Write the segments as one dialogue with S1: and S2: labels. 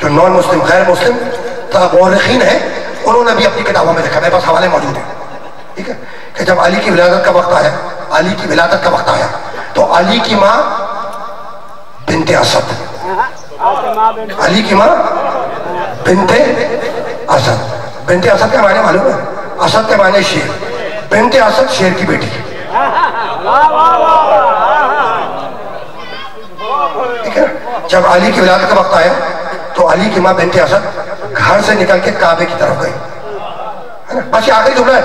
S1: جو نان مسلم غیر مسلم مورخین ہیں انہوں نے بھی اپنی کتابوں میں لکھا، میرے پاس حوالے موجود ہیں، ٹھیک ہے، کہ جب علی کی ولادت کا وقت آیا، علی کی ولادت کا وقت آیا تو علی کی ماں بنت اسد، علی کی ماں بنت اسد، بنت اسد کے معنی معلوم ہے؟ اسد کے معنی شیر، بنت اسد شیر کی بیٹی، ٹھیک ہے۔ جب علی کی ولادت کا وقت آیا تو علی کی ماں بنت اسد گھر سے نکل کے کعبے کی طرف گئی، ہے نا؟ بس یہ آخری جملہ ہے،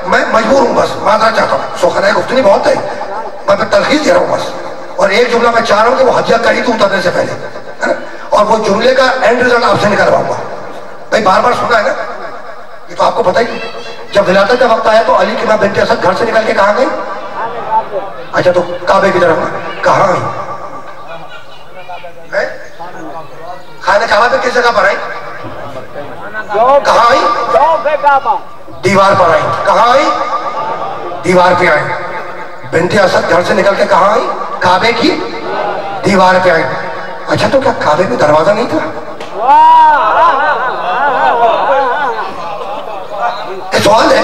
S1: میں مجبور ہوں، بس معذرت چاہتا ہوں، سخنائے گفتگو بہت ہے، میں تلخیص دے رہا ہوں بس، اور ایک جملہ میں چاہ رہا ہوں کہ وہ ہدیہ کری تو اترنے سے پہلے، ہے نا؟ اور وہ جملے کا اینڈ رزلٹ آپ سے نکلواؤں گا، بھائی بار بار سنا ہے نا، یہ تو آپ کو پتہ ہی ہے۔ جب ولادت کا وقت آیا تو علی کی ماں بنت اسد گھر سے نکل کے کہاں گئی؟ اچھا تو کعبے کی طرف کہاں آئی؟ خانہ کعبہ پہ کس جگہ پر آئی؟ کہاں آئی؟ دیوار پر آئی، کہاں آئی؟ دیوار پہ آئی۔ بنت اسد گھر سے نکل کے کہاں آئی؟ کعبے کی دیوار پہ آئی۔ اچھا تو کیا کعبے میں دروازہ نہیں تھا؟ یہ سوال ہے،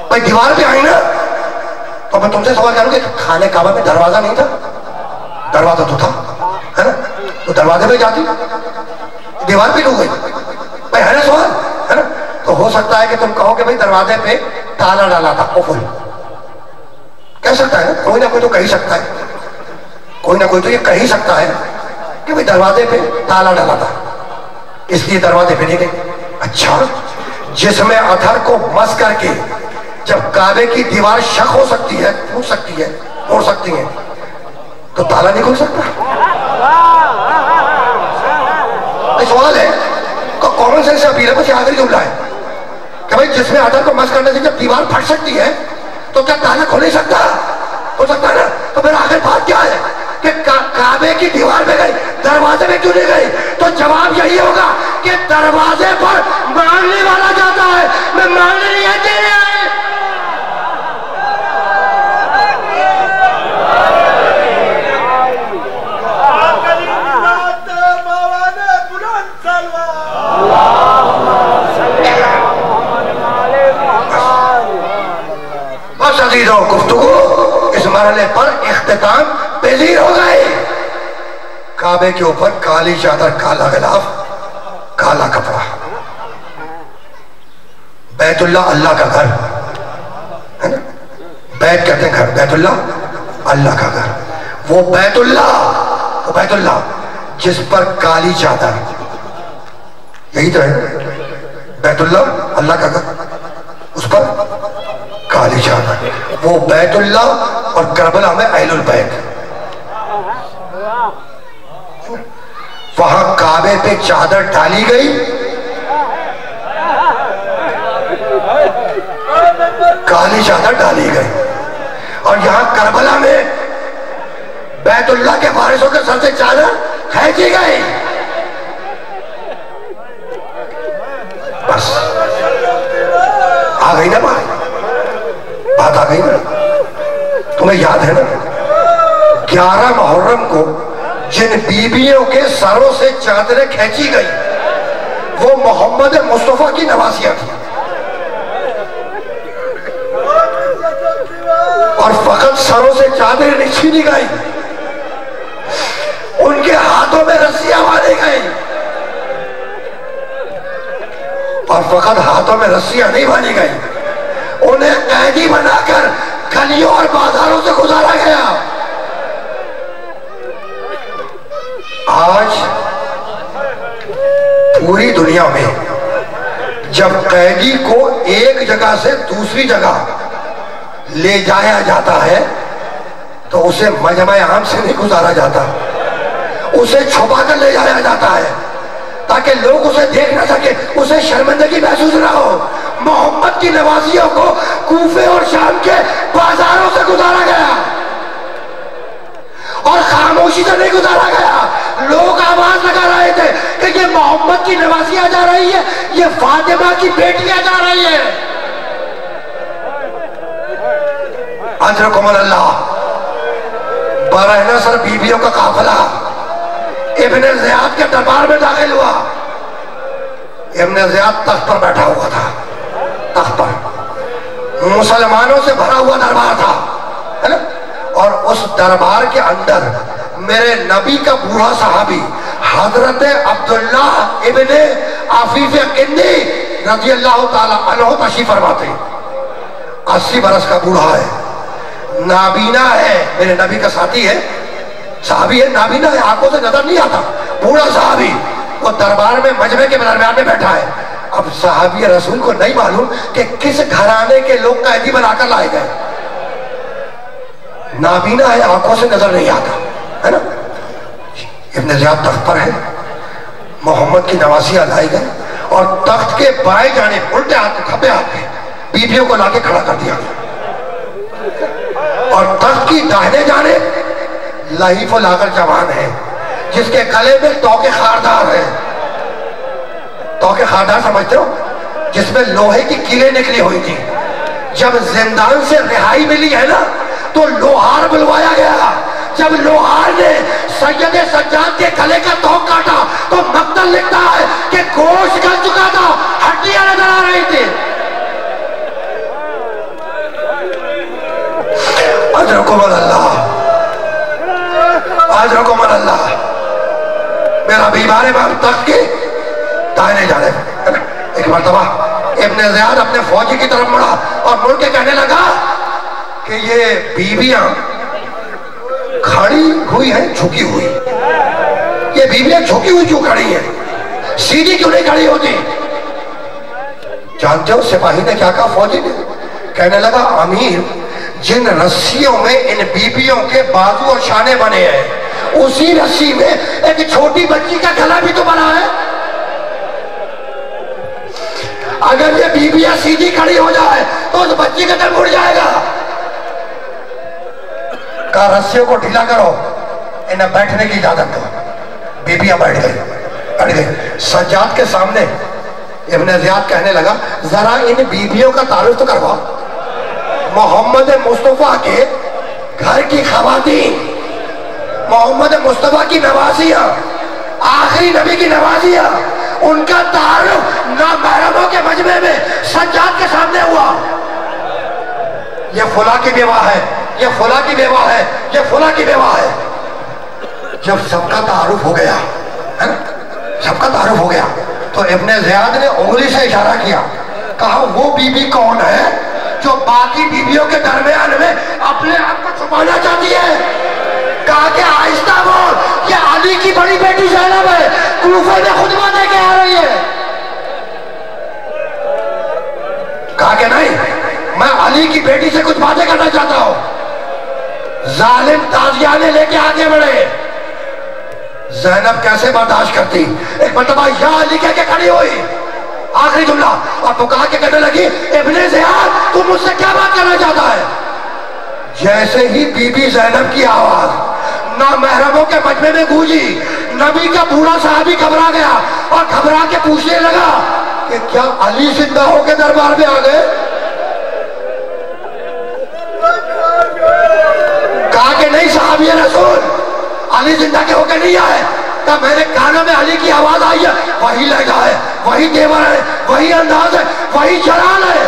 S1: بھائی دیوار پہ آئی نا، تو میں تم سے سوال کروں کہ خانہ کعبہ میں دروازہ نہیں تھا؟ دروازہ تو تھا، ہے نا؟ تو دروازے پہ جاتی، دیوار پہ کیوں گئی؟ بھائی ہے نا سوال، ہے نا؟ تو ہو سکتا ہے کہ تم کہو کہ بھائی دروازے پہ تالا ڈالا تھا، قفل کہہ سکتا ہے نا، کوئی نہ کوئی تو کہہ سکتا ہے، کوئی نہ کوئی تو یہ کہہ سکتا ہے کہ بھائی دروازے پہ تالا ڈالا تھا اس لیے دروازے پہ نہیں گئی۔ اچھا جسم اطہر کو مس کر کے جب کعبے کی دیوار شق ہو سکتی ہے، ٹوٹ سکتی ہے، توڑ سکتی ہے، تو تالا نہیں کھل سکتا؟ سوال ہے، کامن سینس سے اپیل ہے، بس یہ آخری جملہ ہے کہ بھائی جسم اطہر کو مس کرنے سے جب دیوار پھٹ سکتی ہے تو کیا تالا کھل نہیں سکتا؟ ہو سکتا ہے نا؟ تو پھر آخر بات کیا ہے کہ کعبے کی دیوار میں گئی، دروازے میں کیوں نہیں گئی؟ تو جواب یہی ہوگا کہ دروازے پر مانگنے والا جاتا ہے، میں مانگنے نہیں آتے ہیں۔ بس عزیزوں، گفتگو اس مرحلے پر اختتام پذیر ہو گئے۔ کعبے کے اوپر کالی چادر، کالا غلاف، کالا کپڑا، بیت اللہ اللہ کا گھر ہے نا، بیت کہتے ہیں گھر، بیت اللہ اللہ کا گھر، وہ بیت اللہ جس پر کالی چادر، یہی تو ہے بیت اللہ اللہ کا گھر، اس پر کالی چادر، وہ بیت اللہ اور کربلا میں اہل البیت، وہاں کعبے پہ چادر ڈالی گئی، کالی چادر ڈالی گئی، اور یہاں کربلا میں بیت اللہ کے وارثوں کے سر سے چادر کھینچی گئی۔ بس آ گئی نا بات آ گئی نا؟ تمہیں یاد ہے نا 11 محرم کو جن بیویوں کے سروں سے چادریں کھینچی گئی وہ محمد مصطفیٰ کی نواسیاں تھیں، اور فقط سروں سے چادریں نہیں چھینی گئی، ان کے ہاتھوں میں رسیاں ماری گئی، اور فقط ہاتھوں میں رسیاں نہیں ماری گئی، انہیں قیدی بنا کر گلیوں اور بازاروں سے گزارا گیا۔ آج پوری دنیا میں جب قیدی کو ایک جگہ سے دوسری جگہ لے جایا جاتا ہے تو اسے مجمع عام سے نہیں گزارا جاتا، اسے چھپا کر لے جایا جاتا ہے تاکہ لوگ اسے دیکھ نہ سکے، اسے شرمندگی محسوس نہ ہو۔ محمد کی نوازیوں کو کوفے اور شام کے بازاروں سے گزارا گیا، اور خاموشی سے نہیں گزارا گیا، لوگ آواز لگا رہے تھے کہ یہ محمد کی نوازیاں جا رہی ہے، یہ فاطمہ کی بیٹیاں جا رہی ہیں۔ اجرکم اللہ، برہنہ سر بیویوں کا قافلہ ابن زیاد کے دربار میں داخل ہوا، ابن زیاد تخت پر بیٹھا ہوا تھا، تخت پر مسلمانوں سے بھرا ہوا دربار تھا، ہے نا؟ اور اس دربار کے اندر میرے نبی کا بوڑھا صحابی حضرت عبداللہ ابن عفیف قندی رضی اللہ تعالی عنہ تشریف فرماتے، 80 برس کا بوڑھا ہے، نابینا ہے، میرے نبی کا ساتھی ہے، صحابی ہے، نابینا ہے، آنکھوں سے نظر نہیں آتا، بوڑھا صحابی، وہ دربار میں مجمع کے درمیان میں بیٹھا ہے۔ اب صحابی رسول کو نہیں معلوم کہ کس گھرانے کے لوگ قیدی بنا کر لائے گئے، نابینا ہے، آنکھوں سے نظر نہیں آتا، ہے نا؟ ابن زیاد تخت پر ہے، محمد کی نواسیاں لائے گئے اور تخت کے بائیں جانب الٹے ہاتھ کھبے ہاتھ پہ بیویوں کو لا کے کھڑا کر دیا گیا، اور تخت کی داہنے جانب لہیف الاغر جوان ہے جس کے گلے میں توق خاردار ہے، توق خاردار سمجھتے ہو؟ جس میں لوہے کی کیلیں نکلی ہوئی تھی، جب زندان سے رہائی ملی ہے نا تو لوہار بلوایا گیا، جب لوہار نے سید سجاد کے گلے کا توق کاٹا تو مقتل لکھتا ہے کہ گوشت گل چکا تھا، ہڈیاں نظر آ رہی تھی۔ اجرکم اللہ، اجرکم اللہ۔ میرا بیمار امام تخت کے دائنے جانے، ایک مرتبہ ابن زیاد اپنے فوجی کی طرف مڑا اور مڑ کے کہنے لگا کہ یہ بیویاں کھڑی ہوئی ہیں جھکی ہوئی، یہ بیویاں جھکی ہوئی کیوں کھڑی ہیں، سیدھی کیوں نہیں کھڑی ہوتی؟ جانتے ہو سپاہی نے کیا کہا؟ فوجی نے کہنے لگا امیر جن رسیوں میں ان بیویوں کے بازو اور شانے بنے ہیں اسی رسی میں ایک چھوٹی بچی کا گلا بھی تو بنا ہے، اگر یہ بیویاں سیدھی کھڑی ہو جائے تو اس بچی کا دل اڑ جائے گا۔ کہا رسیوں کو ڈھیلا کرو، انہیں بیٹھنے کی اجازت دو، بیویاں بیٹھ گئی۔ سجاد کے سامنے ابن زیاد کہنے لگا ذرا ان بیویوں کا تعارف تو کروا، محمد مصطفیٰ کے گھر کی خواتین، محمد مصطفیٰ کی نوازیاں، آخری نبی کی نوازیاں، ان کا تعارف نامحرموں کے مجمع میں سجاد کے سامنے ہوا۔ یہ فلاں کی بیوہ ہے، یہ فلاں کی بیوہ ہے، یہ فلاں کی بیوہ ہے۔ جب سب کا تعارف ہو گیا، سب کا تعارف ہو گیا تو ابن زیاد نے انگلی سے اشارہ کیا، کہا وہ بی بی کون ہے جو باقی بیویوں کے درمیان میں اپنے آپ کو چھپانا چاہتی ہے؟ کہا کہ آہستہ بول، یہ علی کی بڑی بیٹی زینب ہے، کوفے میں خطبہ دے کے آ رہی ہے۔ کہا کہ نہیں، میں علی کی بیٹی سے کچھ باتیں کرنا چاہتا ہوں۔ ظالم تازیانے لے کے آگے بڑھے، زینب کیسے برداشت کرتی، ایک مرتبہ یا علی کہہ کے کھڑی ہوئی، آخری جملہ، اور پکار کے کہنے لگی ابن زیاد تو مجھ سے کیا بات کرنا چاہتا ہے؟ جیسے ہی بی بی زینب کی آواز نامحرموں کے مجمع میں گونجی، نبی کا بوڑھا صحابی گھبرا گیا اور گھبرا کے پوچھنے لگا کہ کیا علی زندہ ہو کے دربار میں آ گئے؟ کہا کہ نہیں صحابی رسول، علی زندہ کے ہو کے نہیں آئے۔ کہا میرے کانوں میں علی کی آواز آئی ہے، وہی لہجہ ہے، وہی تیور ہے، وہی انداز ہے، وہی جلال ہے۔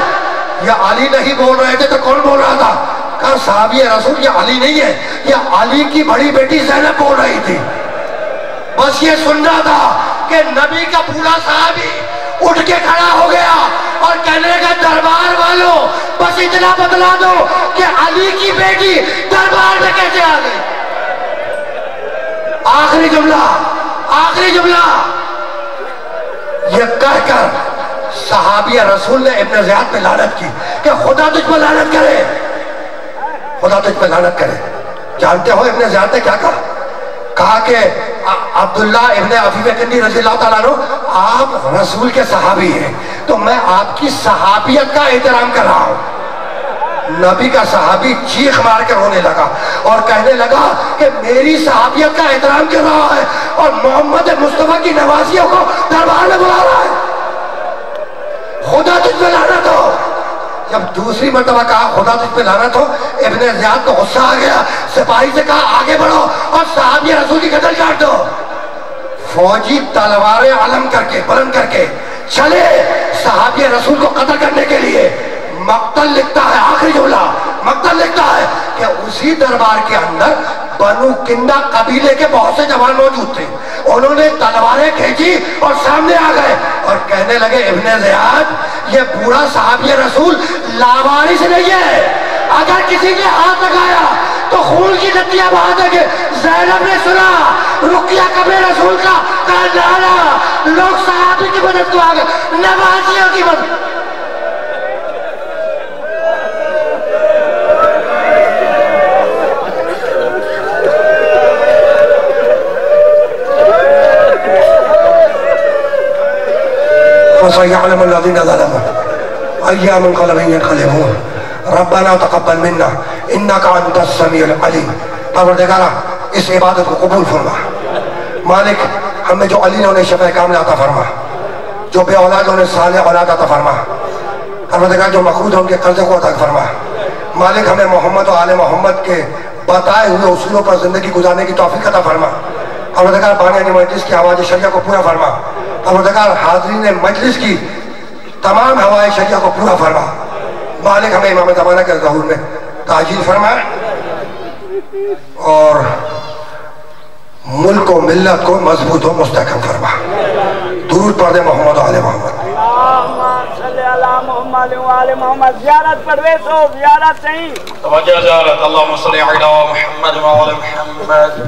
S1: یہ علی نہیں بول رہے تھے تو کون بول رہا تھا؟ کہا صحابی رسول یہ علی نہیں ہے، یہ علی کی بڑی بیٹی زینب بول رہی تھی۔ بس یہ سن رہا تھا کہ نبی کا بوڑھا صحابی اٹھ کے کھڑا ہو گیا اور کہنے لگا دربار والوں بس اتنا بتلا دو کہ علی کی بیٹی دربار میں کیسے آ گئی۔ آخری جملہ، آخری جملہ یہ کہہ کر صحابی رسول نے ابن زیاد پہ لعنت کی کہ خدا تجھ پہ لعنت کرے، خدا تجھ پہ لعنت کرے۔ جانتے ہو ابن زیاد نے کیا کہا؟ کہا کہ عبداللہ ابن عفیف قندی رضی اللہ تعالیٰ عنہ آپ رسول کے صحابی ہیں تو میں آپ کی صحابیت کا احترام کر رہا ہوں۔ نبی کا صحابی چیخ مار کے رونے لگا اور کہنے لگا کہ میری صحابیت کا احترام کر رہا ہے اور محمد مصطفیٰ کی نوازیوں کو دربار میں بلا رہا ہے، خدا تجھ پہ لعنت ہو۔ جب دوسری مرتبہ کہا خدا تجھ پہ لعنت ہو، ابن زیاد کو غصہ آ گیا، سپاہی سے کہا آگے بڑھو اور صحابی رسول کی گردن کاٹ دو۔ فوجی تلواریں علم کر کے بلند کر کے چلے صحابی رسول کو قتل کرنے کے لیے. مقتل لکھتا ہے، آخری جملہ مقتل لکھتا ہے کہ اسی دربار کے اندر بنو کندا قبیلے کے بہت سے جوان موجود تھے. انہوں نے تلواریں کھینچی اور سامنے آ گئے اور کہنے لگے ابن زیاد یہ بوڑھا صحابی رسول لاوارث نہیں ہے، اگر کسی نے ہاتھ لگایا تو خون کی ندیاں بہا دیں گے. زینب نے سنا رقیہ کبھی رسول کا نعرہ، لوگ صحابی کی مدد کو آ گئے، نوازیوں کی مدد. وَسَيَعْلَمُ الَّذِينَ ظَلَمُوا أَيَّ مُنقَلَبٍ يَنقَلِبُونَ رَبَّنَا تَقَبَّلْ مِنَّا إِنَّكَ أَنْتَ السَّمِيعُ الْعَلِيمُ. پروردگارہ اس عبادت کو قبول فرما. مالک ہمیں جو علی نے انہیں شفاء کاملہ عطا فرما، جو بے اولاد انہیں صالح اولاد عطا فرما. پروردگار جو مقروض ہیں ان کے قرضے کو عطا فرما. مالک ہمیں محمد و آل محمد کے بتائے ہوئے اصولوں پر زندگی گزارنے کی توفیق عطا فرما. پروردگار بانیان مجلس کی آواز شریعہ کو پورا فرما. پروردگار حاضرین مجلس کی تمام ہوائے شریعہ کو پورا فرما. مالک ہمیں امام زمانہ کے ظہور میں تاجیل فرما اور ملک و ملت کو مضبوط و مستحکم فرما. درود پڑھ دے محمد و آل محمد.
S2: اللہم صلی علی محمد و آل محمد. زیارت پڑھوے تو زیارت نہیں
S3: توجہ زیارت. اللہم صلی علی محمد و آل محمد.